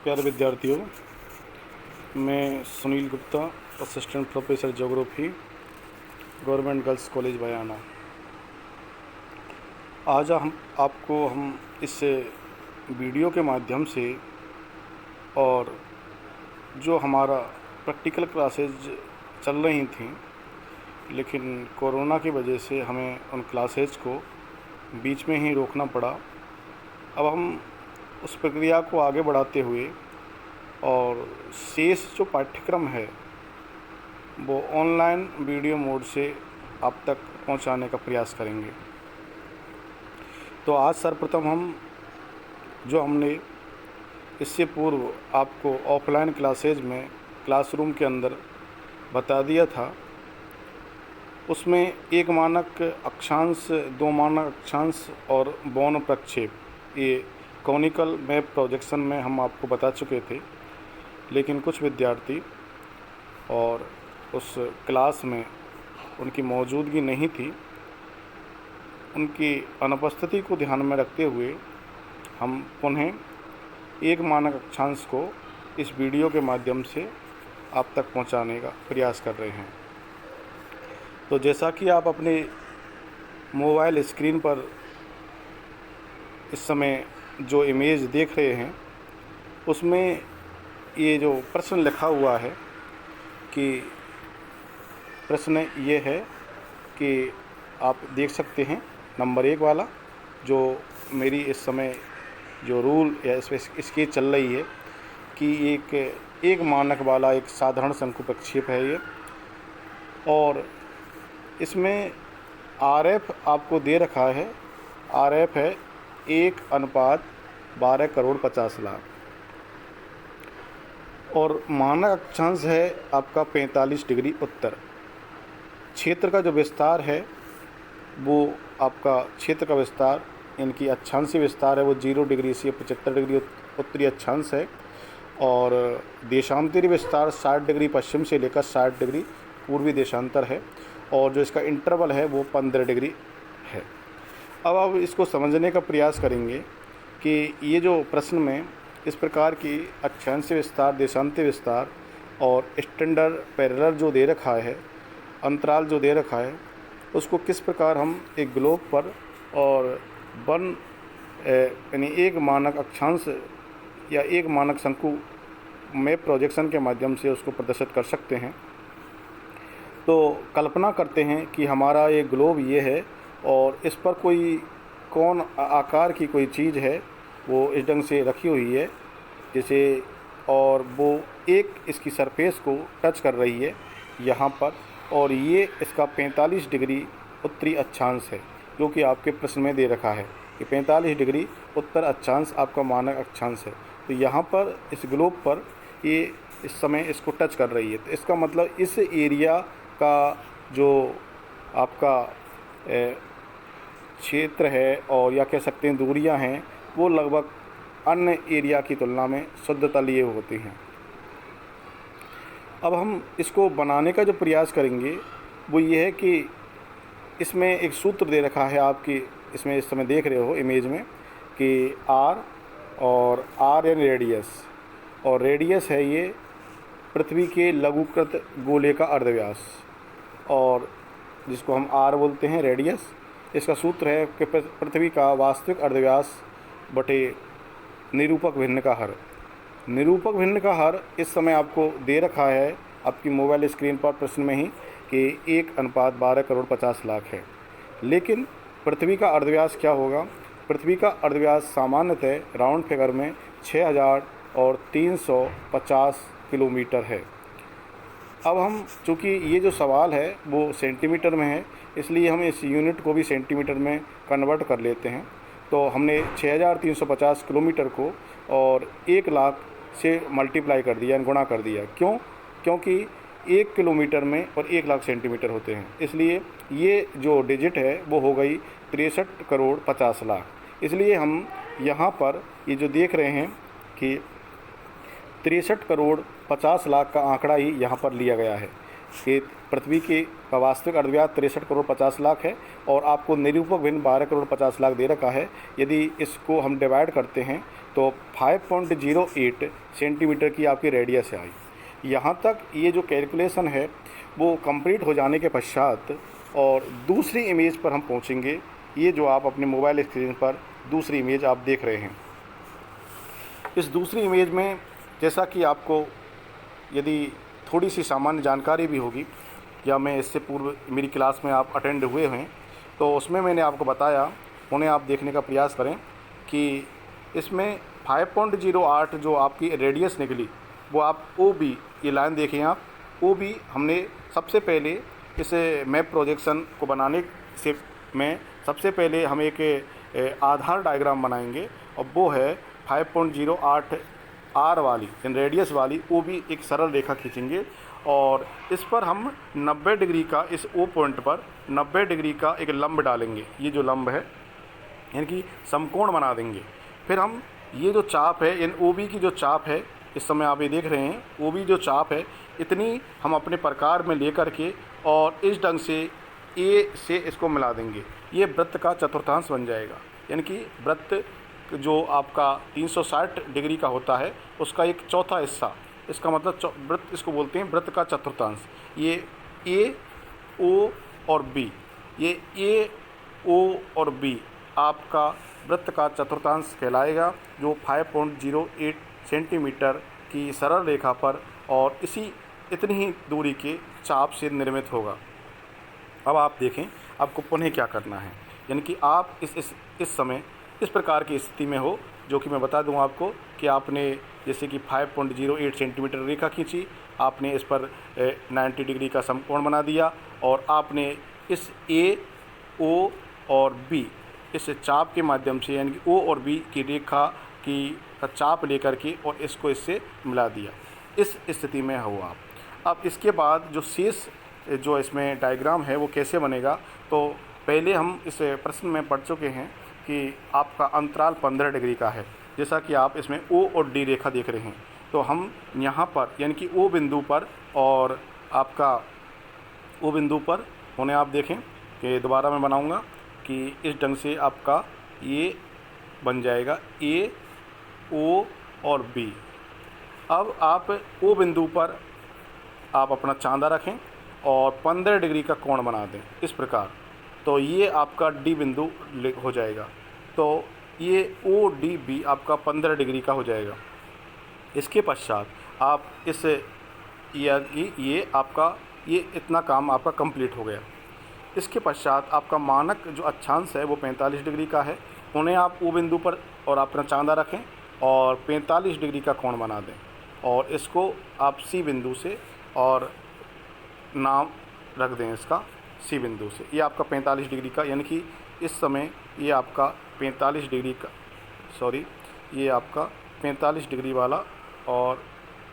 प्यारे विद्यार्थियों, मैं Sunil Gupta, assistant professor geography, government girls college Bayana. आज हम इस वीडियो के माध्यम से और जो हमारा प्रैक्टिकल क्लासेज चल रही थी, लेकिन कोरोना की वजह से हमें उन क्लासेज को बीच में ही रोकना पड़ा। अब हम उस प्रक्रिया को आगे बढ़ाते हुए और शेष जो पाठ्यक्रम है वो ऑनलाइन वीडियो मोड से आप तक पहुंचाने का प्रयास करेंगे। तो आज सर्वप्रथम हमने इससे पूर्व आपको ऑफलाइन क्लासेज में क्लासरूम के अंदर बता दिया था, उसमें एक मानक अक्षांश, दो मानक अक्षांश और बौन प्रक्षेप, ये कॉनिकल मैप प्रोजेक्शन में हम आपको बता चुके थे। लेकिन कुछ विद्यार्थी और उस क्लास में उनकी मौजूदगी नहीं थी, उनकी अनुपस्थिति को ध्यान में रखते हुए हम पुनः एक मानक अक्षांश को इस वीडियो के माध्यम से आप तक पहुंचाने का प्रयास कर रहे हैं। तो जैसा कि आप अपने मोबाइल स्क्रीन पर इस समय जो इमेज देख रहे हैं, उसमें ये जो प्रश्न लिखा हुआ है कि प्रश्न ये है कि आप देख सकते हैं नंबर 1 वाला, जो मेरी इस समय जो रूल या स्केच चल रही है कि एक मानक वाला एक साधारण शंकु प्रक्षेप है ये, और इसमें RF आपको दे रखा है। RF है 1:12,50,00,000 और मानक अक्षांश है आपका 45 डिग्री उत्तर। क्षेत्र का जो विस्तार है वो आपका क्षेत्र का विस्तार, इनकी अक्षांशीय विस्तार है वो 0 डिग्री से 75 डिग्री उत्तरी अक्षांश है, और देशांतरी विस्तार 60 डिग्री पश्चिम से लेकर 60 डिग्री पूर्वी देशांतर है, और जो इसका इंटरवल है वो 15 डिग्री है। अब इसको समझने का प्रयास करेंगे कि ये जो प्रश्न में इस प्रकार की अक्षांशीय विस्तार, देशांतीय विस्तार और स्टैंडर्ड पैरेलल जो दे रखा है, अंतराल जो दे रखा है, उसको किस प्रकार हम एक ग्लोब पर और यानी एक मानक अक्षांश या एक मानक शंकु मैप प्रोजेक्शन के माध्यम से उसको प्रदर्शित कर सकते हैं। तो कल्पना करते हैं कि हमारा ये ग्लोब ये है और इस पर कोई कौन आकार की कोई चीज़ है, वो इस ढंग से रखी हुई है जैसे, और वो एक इसकी सरफेस को टच कर रही है यहाँ पर, और ये इसका 45 डिग्री उत्तरी अक्षांश है जो कि आपके प्रश्न में दे रखा है कि 45 डिग्री उत्तर अक्षांश आपका मानक अक्षांश है। तो यहाँ पर इस ग्लोब पर ये इस समय इसको टच कर रही है, तो इसका मतलब इस एरिया का जो आपका क्षेत्र है और या कह सकते हैं दूरियां हैं, वो लगभग अन्य एरिया की तुलना में शुद्धता लिए होती हैं। अब हम इसको बनाने का जो प्रयास करेंगे वो ये है कि इसमें एक सूत्र दे रखा है आपकी, इसमें इस समय देख रहे हो इमेज में कि R यानी रेडियस, और रेडियस है ये पृथ्वी के लघुकृत गोले का अर्धव्यास, और जिसको हम R बोलते हैं रेडियस। इसका सूत्र है कि पृथ्वी का वास्तविक अर्धव्यास बटे निरूपक भिन्न का हर। निरूपक भिन्न का हर इस समय आपको दे रखा है आपकी मोबाइल स्क्रीन पर प्रश्न में ही कि 1:12,50,00,000 है। लेकिन पृथ्वी का अर्धव्यास क्या होगा? पृथ्वी का अर्धव्यास सामान्यतः राउंड फिगर में 6,350 किलोमीटर है। अब हम चूँकि ये जो सवाल है वो सेंटीमीटर में है, इसलिए हम इस यूनिट को भी सेंटीमीटर में कन्वर्ट कर लेते हैं। तो हमने 6,350 किलोमीटर को और 1 लाख से मल्टीप्लाई कर दिया, गुणा कर दिया। क्यों? क्योंकि 1 किलोमीटर में और 1 लाख सेंटीमीटर होते हैं, इसलिए ये जो डिजिट है वो हो गई 63,50,00,000। इसलिए हम यहाँ पर ये जो देख रहे हैं कि 63,50,00,000 का आंकड़ा ही यहाँ पर लिया गया है। कि पृथ्वी का वास्तविक अर्धव्यास 63 करोड़ 50 लाख है और आपको निरूपक भिन्न 12 करोड़ 50 लाख दे रखा है। यदि इसको हम डिवाइड करते हैं तो 5.08 सेंटीमीटर की आपकी रेडियस आई। यहाँ तक ये जो कैलकुलेशन है वो कंप्लीट हो जाने के पश्चात और दूसरी इमेज पर हम पहुँचेंगे। ये जो आप अपने मोबाइल स्क्रीन पर दूसरी इमेज आप देख रहे हैं, इस दूसरी इमेज में जैसा कि आपको यदि थोड़ी सी सामान्य जानकारी भी होगी या मैं इससे पूर्व मेरी क्लास में आप अटेंड हुए हैं तो उसमें मैंने आपको बताया, उन्हें आप देखने का प्रयास करें कि इसमें 5.08 जो आपकी रेडियस निकली वो आप OB, ये लाइन देखें आप, OB हमने सबसे पहले इस मैप प्रोजेक्शन को बनाने से में सबसे पहले हम एक आधार डायग्राम बनाएंगे और वो है 5.08 R वाली इन रेडियस वाली OB एक सरल रेखा खींचेंगे और इस पर हम 90 डिग्री का, इस O पॉइंट पर 90 डिग्री का एक लंब डालेंगे। ये जो लंब है यानी कि समकोण बना देंगे। फिर हम ये जो चाप है, इन OB की जो चाप है, इस समय आप ये देख रहे हैं OB जो चाप है, इतनी हम अपने प्रकार में लेकर के और इस ढंग से A से इसको मिला देंगे। ये वृत्त का चतुर्थांश बन जाएगा। यानी कि वृत्त जो आपका 360 डिग्री का होता है उसका एक चौथा हिस्सा, इसका मतलब वृत्त इसको बोलते हैं वृत्त का चतुर्थांश। ये A, O और B, ये A, O और B आपका वृत्त का चतुर्थांश कहलाएगा, जो 5.08 सेंटीमीटर की सरल रेखा पर और इतनी ही दूरी के चाप से निर्मित होगा। अब आप देखें आपको पुनः क्या करना है, यानी कि आप इस समय इस प्रकार की स्थिति में हो, जो कि मैं बता दूं आपको कि आपने जैसे कि 5.08 सेंटीमीटर रेखा खींची, आपने इस पर 90 डिग्री का समकोण बना दिया और आपने इस A, O और B इस चाप के माध्यम से, यानी कि O और B की रेखा का चाप लेकर के और इसको इससे मिला दिया। इस स्थिति में हो आप। अब इसके बाद जो शेष जो इसमें डायग्राम है वो कैसे बनेगा, तो पहले हम इस प्रश्न में पढ़ चुके हैं कि आपका अंतराल 15 डिग्री का है, जैसा कि आप इसमें O और D रेखा देख रहे हैं। तो हम यहाँ पर यानी कि O बिंदु पर और आपका O बिंदु पर उन्हें आप देखें कि दोबारा मैं बनाऊँगा कि इस ढंग से आपका ये बन जाएगा A, O और B। अब आप O बिंदु पर आप अपना चांदा रखें और 15 डिग्री का कोण बना दें इस प्रकार। तो ये आपका D बिंदु हो जाएगा। तो ये ODB आपका 15 डिग्री का हो जाएगा। इसके पश्चात आप ये आपका ये इतना काम आपका कंप्लीट हो गया। इसके पश्चात आपका मानक जो अक्षांश है वो 45 डिग्री का है। उन्हें आप O बिंदु पर और अपना चांदा रखें और 45 डिग्री का कोण बना दें और इसको आप C बिंदु से और नाम रख दें इसका C बिंदु से। ये आपका 45 डिग्री का, यानी कि इस समय ये आपका 45 डिग्री का, ये आपका 45 डिग्री वाला और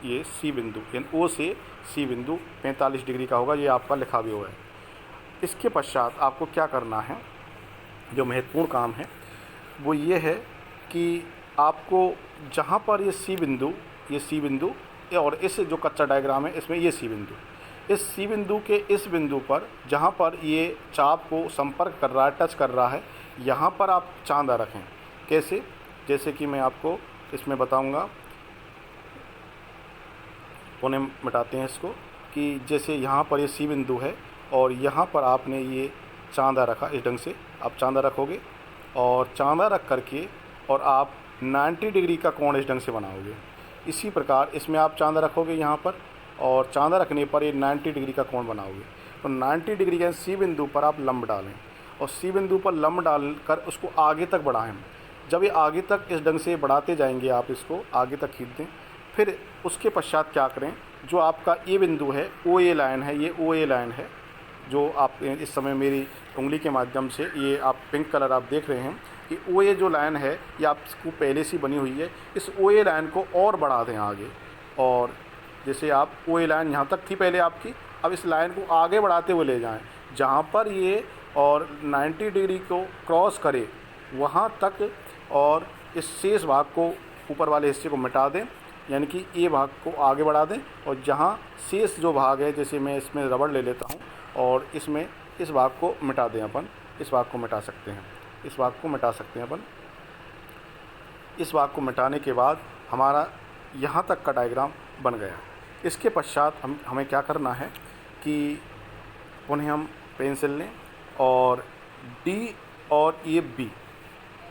ये C बिंदु, यानी O से C बिंदु 45 डिग्री का होगा। ये आपका लिखा भी हुआ है। इसके पश्चात आपको क्या करना है, जो महत्वपूर्ण काम है वो ये है कि आपको जहाँ पर ये C बिंदु और इस जो कच्चा डायग्राम है इसमें ये C बिंदु, इस C बिंदु के इस बिंदु पर जहाँ पर ये चाप को संपर्क कर रहा है, टच कर रहा है, यहाँ पर आप चांदा रखें। कैसे, जैसे कि मैं आपको इसमें बताऊँगा। पुनः मिटाते हैं इसको कि जैसे यहाँ पर ये C बिंदु है और यहाँ पर आपने ये चांदा रखा, इस ढंग से आप चांदा रखोगे और चांदा रख करके और आप 90 डिग्री का कोण इस ढंग से बनाओगे। इसी प्रकार इसमें आप चांदा रखोगे यहाँ पर और चांदा रखने पर ये 90 डिग्री का कोण बनाओगे। तो 90 डिग्री का C बिंदु पर आप लंब डालें और C बिंदु पर लंब डालकर उसको आगे तक बढ़ाएं। जब ये आगे तक इस ढंग से बढ़ाते जाएंगे, आप इसको आगे तक खींच दें। फिर उसके पश्चात क्या करें, जो आपका A बिंदु है, OA लाइन है, ये OA लाइन है, जो आप इस समय मेरी उंगली के माध्यम से ये आप पिंक कलर आप देख रहे हैं कि OA जो लाइन है ये आपको पहले से बनी हुई है। इस OA लाइन को और बढ़ा दें आगे, और जैसे आप OA लाइन यहाँ तक थी पहले आपकी, अब इस लाइन को आगे बढ़ाते हुए ले जाएं, जहाँ पर ये और 90 डिग्री को क्रॉस करे वहाँ तक, और इस शेष भाग को, ऊपर वाले हिस्से को मिटा दें यानी कि ये भाग को आगे बढ़ा दें और जहाँ शेष जो भाग है, जैसे मैं इसमें रबड़ ले लेता हूँ और इसमें इस भाग को मिटा दें अपन। इस भाग को मिटा सकते हैं, इस भाग को मिटा सकते हैं अपन। इस भाग को मिटाने के बाद हमारा यहाँ तक का डायग्राम बन गया। इसके पश्चात हमें क्या करना है कि उन्हें हम पेंसिल लें और डी और ये बी,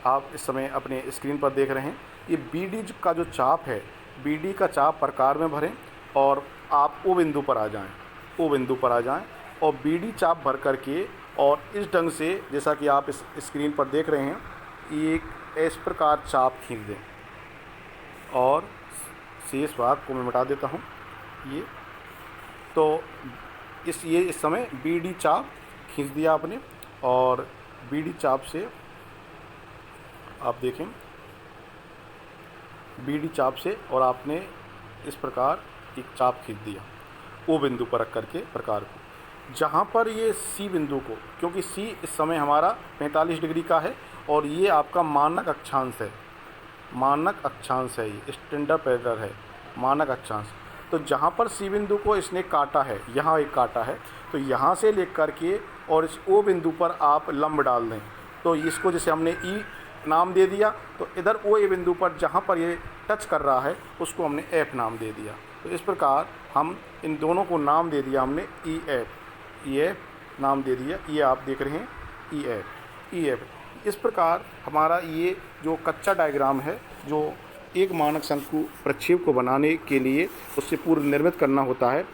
आप इस समय अपने स्क्रीन पर देख रहे हैं, ये बी डी का जो चाप है, बी डी का चाप प्रकार में भरें और आप ओ बिंदु पर आ जाएं, ओ बिंदु पर आ जाएं और बी डी चाप भर करके और इस ढंग से जैसा कि आप इस स्क्रीन पर देख रहे हैं, एक इस प्रकार चाप खींच दें और शेष भाग को मैं मिटा देता हूँ। ये तो इस समय बी डी चाप खींच दिया आपने और बी डी चाप से आप देखें, बी डी चाप से और आपने इस प्रकार एक चाप खींच दिया ओ बिंदु पर रख करके प्रकार को, जहाँ पर ये सी बिंदु को, क्योंकि सी इस समय हमारा 45 डिग्री का है और ये आपका मानक अक्षांश है, मानक अक्षांश है, ये स्टैंडर्ड पैरेलल है, मानक अक्षांश। तो जहाँ पर सी बिंदु को इसने काटा है, यहाँ एक काटा है, तो यहाँ से लेकर के और इस ओ बिंदु पर आप लंब डाल दें। तो इसको जैसे हमने ई नाम दे दिया, तो इधर ओ ए बिंदु पर जहाँ पर ये टच कर रहा है उसको हमने एफ नाम दे दिया। तो इस प्रकार हम इन दोनों को नाम दे दिया हमने ई एफ नाम दे दिया। ये आप देख रहे हैं ई एफ। इस प्रकार हमारा ये जो कच्चा डायग्राम है, जो एक मानक शंकु प्रक्षेप को बनाने के लिए उससे पूर्व निर्मित करना होता है,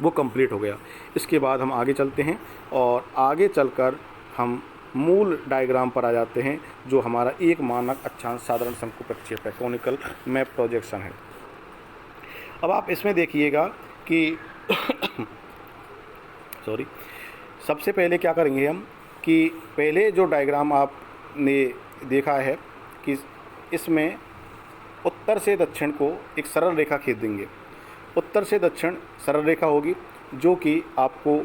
वो कंप्लीट हो गया। इसके बाद हम आगे चलते हैं और आगे चलकर हम मूल डायग्राम पर आ जाते हैं, जो हमारा एक मानक अक्षांश साधारण शंकु प्रक्षेप है, कोनिकल मैप प्रोजेक्शन है। अब आप इसमें देखिएगा कि सॉरी, सबसे पहले क्या करेंगे हम कि पहले जो डायग्राम आपने देखा है कि इसमें उत्तर से दक्षिण को एक सरल रेखा खींच देंगे। उत्तर से दक्षिण सरल रेखा होगी, जो कि आपको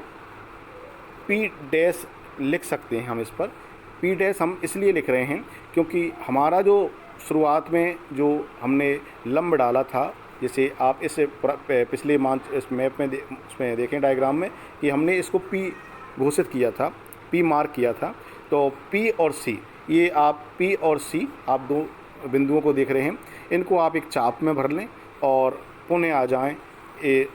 पी डैश लिख सकते हैं हम इस पर। पी डैश हम इसलिए लिख रहे हैं क्योंकि हमारा जो शुरुआत में जो हमने लंब डाला था, जैसे आप इस पिछले इस मैप में उसमें देखें डायग्राम में कि हमने इसको पी घोषित किया था, पी मार्क किया था। तो पी और सी, ये आप पी और सी आप दो बिंदुओं को देख रहे हैं, इनको आप एक चाप में भर लें और पुनः आ जाएं ए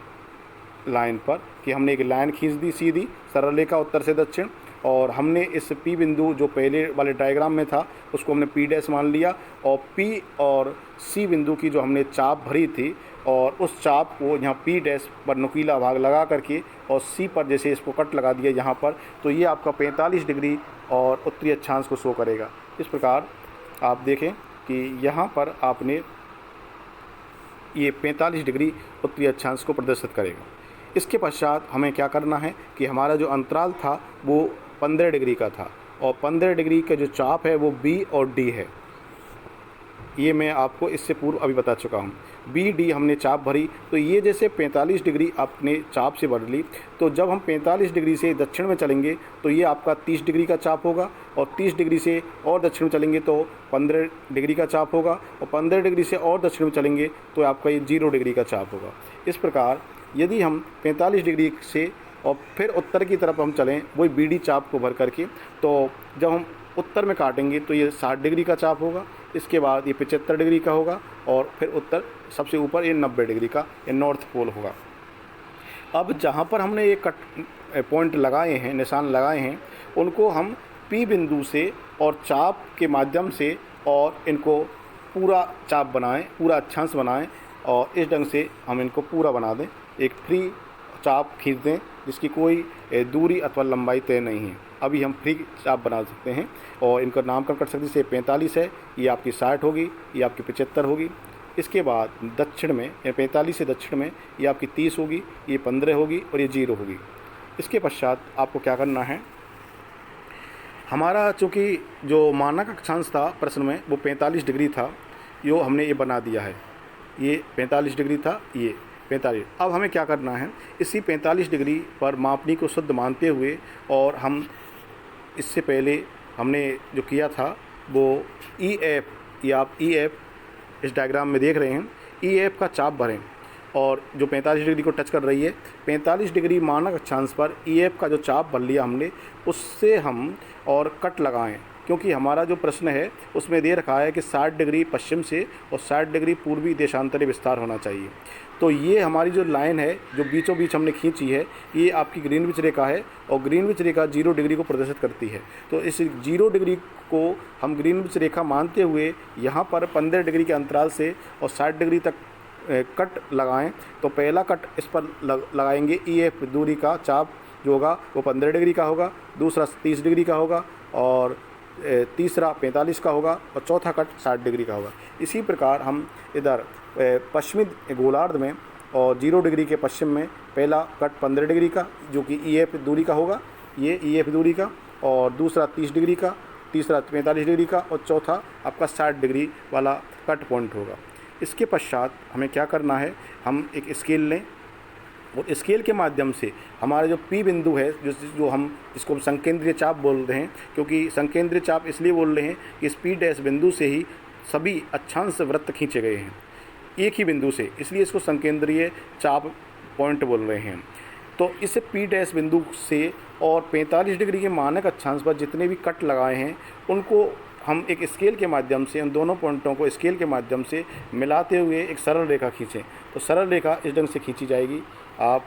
लाइन पर कि हमने एक लाइन खींच दी सीधी सरल रेखा उत्तर से दक्षिण, और हमने इस पी बिंदु जो पहले वाले डायग्राम में था उसको हमने पी डैश मान लिया और पी और सी बिंदु की जो हमने चाप भरी थी और उस चाप को यहाँ पी डैश पर नुकीला भाग लगा करके और सी पर जैसे इसको कट लगा दिया यहाँ पर, तो ये आपका 45 डिग्री और उत्तरी अक्षांश को शो करेगा। इस प्रकार आप देखें कि यहाँ पर आपने ये 45 डिग्री उत्तरी अक्षांश को प्रदर्शित करेगा। इसके पश्चात हमें क्या करना है कि हमारा जो अंतराल था वो 15 डिग्री का था और 15 डिग्री का जो चाप है वो बी और डी है। ये मैं आपको इससे पूर्व अभी बता चुका हूँ। बी डी हमने चाप भरी, तो ये जैसे 45 डिग्री आपने चाप से भर ली, तो जब हम 45 डिग्री से दक्षिण में चलेंगे तो ये आपका 30 डिग्री का चाप होगा और 30 डिग्री से और दक्षिण में चलेंगे तो 15 डिग्री का चाप होगा और 15 डिग्री से और दक्षिण में चलेंगे तो आपका ये 0 डिग्री का चाप होगा। इस प्रकार यदि हम 45 डिग्री से और फिर उत्तर की तरफ हम चलें वही बी डी चाप को भर करके, तो जब हम उत्तर में काटेंगे तो ये 60 डिग्री का चाप होगा, इसके बाद ये 75 डिग्री का होगा और फिर उत्तर सबसे ऊपर ये 90 डिग्री का ये नॉर्थ पोल होगा। अब जहाँ पर हमने ये कट पॉइंट लगाए हैं, निशान लगाए हैं, उनको हम पी बिंदु से और चाप के माध्यम से और इनको पूरा चाप बनाएं, पूरा अक्षांश बनाएं और इस ढंग से हम इनको पूरा बना दें। एक फ्री चाप खींच दें जिसकी कोई दूरी अथवा लंबाई तय नहीं है। अभी हम फ्री चाप बना सकते हैं और इनका नामकरण कर सकते हैं। जैसे 45 है, ये आपकी 60 होगी, ये आपकी 75 होगी। इसके बाद दक्षिण में 45 से दक्षिण में ये आपकी 30 होगी, ये 15 होगी और ये 0 होगी। इसके पश्चात आपको क्या करना है, हमारा चूँकि जो मानक अक्षांश था प्रश्न में वो 45 डिग्री था, यो हमने ये बना दिया है। ये 45 डिग्री था, ये 45। अब हमें क्या करना है, इसी 45 डिग्री पर मापनी को शुद्ध मानते हुए और हम इससे पहले हमने जो किया था वो ई एफ, या आप ई एफ इस डायग्राम में देख रहे हैं, ई एफ का चाप भरें और जो 45 डिग्री को टच कर रही है, 45 डिग्री मानक अक्षांश पर ई एफ का जो चाप भर लिया हमने, उससे हम और कट लगाएं, क्योंकि हमारा जो प्रश्न है उसमें दे रखा है कि 60 डिग्री पश्चिम से और 60 डिग्री पूर्वी देशांतरी विस्तार होना चाहिए। तो ये हमारी जो लाइन है जो बीचों बीच हमने खींची है, ये आपकी ग्रीनविच रेखा है और ग्रीनविच रेखा 0 डिग्री को प्रदर्शित करती है। तो इस 0 डिग्री को हम ग्रीनविच रेखा मानते हुए यहाँ पर 15 डिग्री के अंतराल से और 60 डिग्री तक कट लगाएं। तो पहला कट इस पर लगाएंगे, ई एफ दूरी का चाप जो होगा वो 15 डिग्री का होगा, दूसरा 30 डिग्री का होगा और तीसरा 45 का होगा और चौथा कट 60 डिग्री का होगा। इसी प्रकार हम इधर पश्चिमी गोलार्ध में और 0 डिग्री के पश्चिम में पहला कट 15 डिग्री का जो कि ई एफ दूरी का होगा, ये ई एफ दूरी का, और दूसरा 30 डिग्री का, तीसरा 45 डिग्री का और चौथा आपका 60 डिग्री वाला कट पॉइंट होगा। इसके पश्चात हमें क्या करना है, हम एक स्केल लें और स्केल के माध्यम से हमारा जो पी बिंदु है, जिसको हम संकेंद्रीय चाप बोल रहे हैं, क्योंकि संकेंद्रीय चाप इसलिए बोल रहे हैं कि इस पी डैश बिंदु से ही सभी अक्षांश वृत्त खींचे गए हैं, एक ही बिंदु से, इसलिए इसको संकेंद्रीय चाप पॉइंट बोल रहे हैं। तो इस पी डैश बिंदु से और 45 डिग्री के मानक अक्षांश पर जितने भी कट लगाए हैं उनको हम एक स्केल के माध्यम से, उन दोनों पॉइंटों को स्केल के माध्यम से मिलाते हुए एक सरल रेखा खींचें। तो सरल रेखा इस ढंग से खींची जाएगी। आप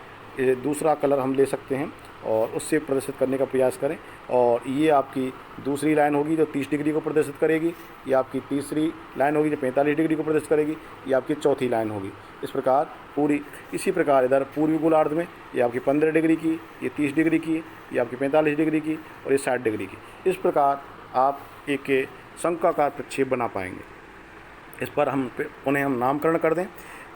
दूसरा कलर हम ले सकते हैं और उससे प्रदर्शित करने का प्रयास करें। और ये आपकी दूसरी लाइन होगी जो 30 डिग्री को प्रदर्शित करेगी, ये आपकी तीसरी लाइन होगी जो 45 डिग्री को प्रदर्शित करेगी, ये आपकी चौथी लाइन होगी। इस प्रकार पूरी, इसी प्रकार इधर पूर्वी गोलार्ध में ये आपकी 15 डिग्री की, ये 30 डिग्री की, ये आपकी 45 डिग्री की और ये 60 डिग्री की। इस प्रकार आप एक शंक्वाकार प्रक्षेप बना पाएंगे। इस पर हम उन्हें हम नामकरण कर दें।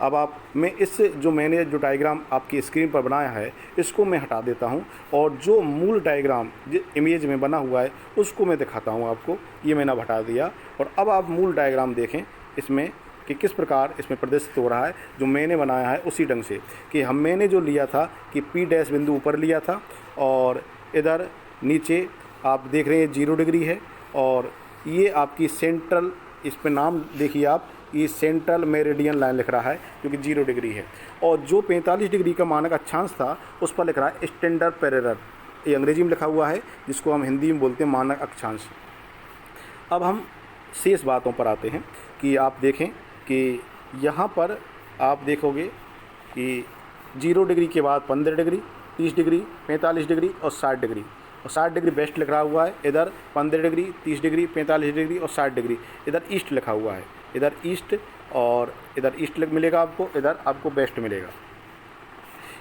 अब मैंने जो डायग्राम आपकी स्क्रीन पर बनाया है इसको मैं हटा देता हूं और जो मूल डायग्राम इमेज में बना हुआ है उसको मैं दिखाता हूं आपको। ये मैंने अब हटा दिया और अब आप मूल डायग्राम देखें इसमें कि किस प्रकार इसमें प्रदर्शित हो रहा है। जो मैंने बनाया है उसी ढंग से कि मैंने जो लिया था कि पी डैश बिंदु ऊपर लिया था और इधर नीचे आप देख रहे हैं 0 डिग्री है और ये आपकी सेंट्रल, इस पर नाम देखिए आप, ये सेंट्रल मेरिडियन लाइन लिख रहा है जो कि 0 डिग्री है। और जो 45 डिग्री का मानक अक्षांश था उस पर लिख रहा है स्टैंडर्ड पैरेलल, ये अंग्रेजी में लिखा हुआ है जिसको हम हिंदी में बोलते हैं मानक अक्षांश। अब हम शेष बातों पर आते हैं कि आप देखें कि यहाँ पर आप देखोगे कि 0 डिग्री के बाद 15 डिग्री, 30 डिग्री, 45 डिग्री और 60 डिग्री, और 60 डिग्री बेस्ट लिखा हुआ है। इधर 15 डिग्री, 30 डिग्री, 45 डिग्री और 60 डिग्री, इधर ईस्ट लिखा हुआ है। इधर ईस्ट और इधर ईस्ट मिलेगा आपको, इधर आपको वेस्ट मिलेगा।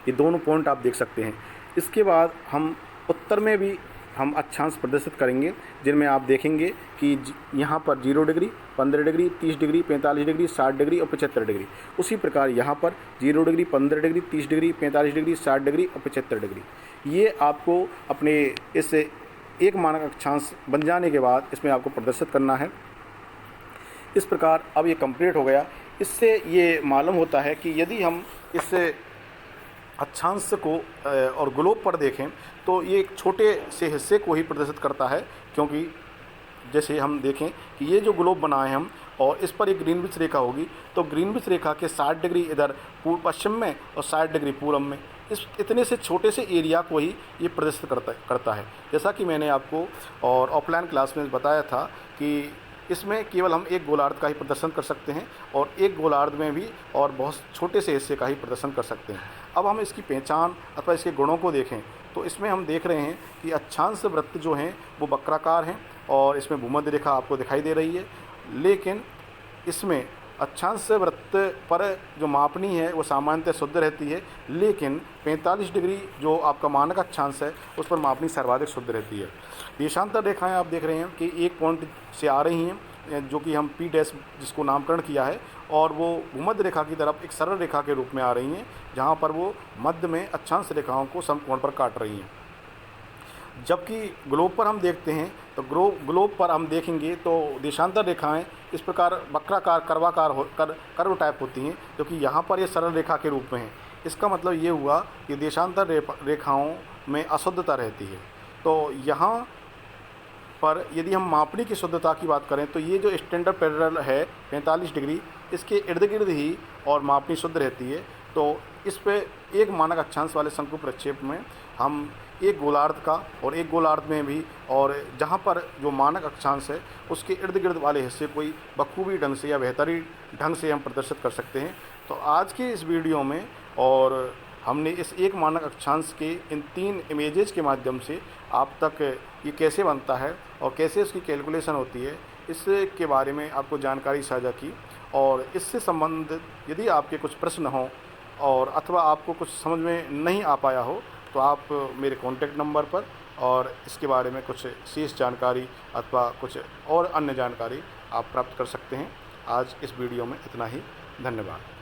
ये दोनों पॉइंट आप देख सकते हैं। इसके बाद हम उत्तर में भी हम अक्षांश प्रदर्शित करेंगे जिनमें आप देखेंगे कि यहाँ पर 0 degree, 15 degree, 30 degree, 45 degree, 60 degree और 75 डिग्री। उसी प्रकार यहाँ पर 0 degree, 15 degree, 30 degree, 45 degree, 60 degree और 75 डिग्री। ये आपको अपने इस एक मानक अक्षांश बन जाने के बाद इसमें आपको प्रदर्शित करना है। इस प्रकार अब ये कंप्लीट हो गया। इससे ये मालूम होता है कि यदि हम इस अक्षांश को और ग्लोब पर देखें तो ये एक छोटे से हिस्से को ही प्रदर्शित करता है, क्योंकि जैसे हम देखें कि ये जो ग्लोब बनाए हम और इस पर एक ग्रीनविच रेखा होगी, तो ग्रीनविच रेखा के 60 डिग्री इधर पूर्व पश्चिम में और 60 डिग्री पूर्व में, इस इतने से छोटे से एरिया को ही ये प्रदर्शित करता है। जैसा कि मैंने आपको और ऑफलाइन क्लास में बताया था कि इसमें केवल हम एक गोलार्ध का ही प्रदर्शन कर सकते हैं और एक गोलार्ध में भी और बहुत छोटे से हिस्से का ही प्रदर्शन कर सकते हैं। अब हम इसकी पहचान अथवा इसके गुणों को देखें तो इसमें हम देख रहे हैं कि अक्षांश वृत्त जो हैं वो वक्राकार हैं और इसमें भूमध्य रेखा आपको दिखाई दे रही है, लेकिन इसमें अक्षांश वृत्त पर जो मापनी है वो सामान्यतः शुद्ध रहती है, लेकिन 45 डिग्री जो आपका मानक अक्षांश है उस पर मापनी सर्वाधिक शुद्ध रहती है। देशांतर रेखाएं आप देख रहे हैं कि एक पॉइंट से आ रही हैं जो कि हम पी डैश जिसको नामकरण किया है, और वो भूमध्य रेखा की तरफ एक सरल रेखा के रूप में आ रही हैं, जहाँ पर वो मध्य में अक्षांश रेखाओं को समकोण पर काट रही हैं। जबकि ग्लोब पर हम देखते हैं तो ग्लोब पर हम देखेंगे तो देशांतर रेखाएं इस प्रकार वक्राकार कर्व टाइप होती हैं, जो कि यहाँ पर ये सरल रेखा के रूप में है। इसका मतलब ये हुआ कि देशांतर रेखाओं में अशुद्धता रहती है। तो यहाँ पर यदि हम मापनी की शुद्धता की बात करें तो ये जो स्टैंडर्ड पैरेलल है 45 डिग्री, इसके इर्द गिर्द ही और मापनी शुद्ध रहती है। तो इस पे एक मानक अक्षांश वाले शंकु प्रक्षेप में हम एक गोलार्ध का और एक गोलार्ध में भी, और जहाँ पर जो मानक अक्षांश है उसके इर्द गिर्द वाले हिस्से कोई बखूबी ढंग से या बेहतरीन ढंग से हम प्रदर्शित कर सकते हैं। तो आज के इस वीडियो में और हमने इस एक मानक अक्षांश के इन 3 इमेजेस के माध्यम से आप तक ये कैसे बनता है और कैसे इसकी कैलकुलेशन होती है, इसके बारे में आपको जानकारी साझा की। और इससे संबंधित यदि आपके कुछ प्रश्न हों और अथवा आपको कुछ समझ में नहीं आ पाया हो तो आप मेरे कॉन्टैक्ट नंबर पर और इसके बारे में कुछ शेष जानकारी अथवा कुछ और अन्य जानकारी आप प्राप्त कर सकते हैं। आज इस वीडियो में इतना ही। धन्यवाद।